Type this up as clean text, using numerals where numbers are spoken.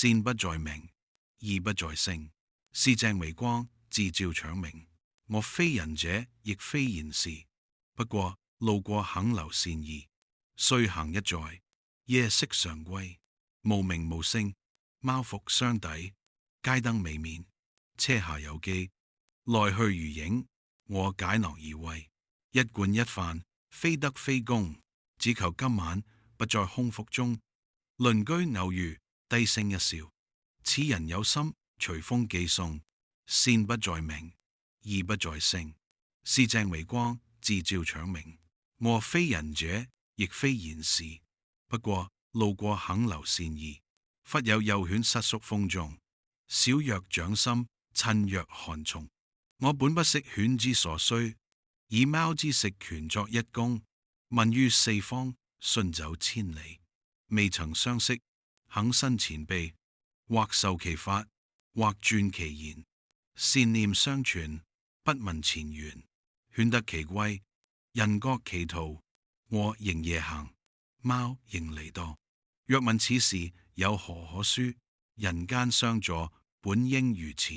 善不在名，義不在聲。是正微光，自照長明。我非仁者，亦非賢士，不過路過肯留善意。歲行一在，夜色常歸。無名無姓，貓伏相抵。街燈未滅，車下有機。來去如影，我解囊而歸。一貫一飯，非德非功，只求今晚不在空腹中。鄰居偶遇，低聲一笑。此人有心，隨風寄送。善不在名，義不在聲。是正微光，自照長明。我非仁者，亦非賢士，不過路過肯留善意。忽有幼犬瑟縮風中，小若掌心，親若寒蟲。我本不識犬之所需，以貓之食權作一功。問於四方，迅走千里。未曾相識，肯申前輩，或受其法，或傳其言。善念相傳，不問前緣。犬得其歸，人各其途。我仍夜行，貓仍離墮。若問此事有何可書？人間相助，本應如此。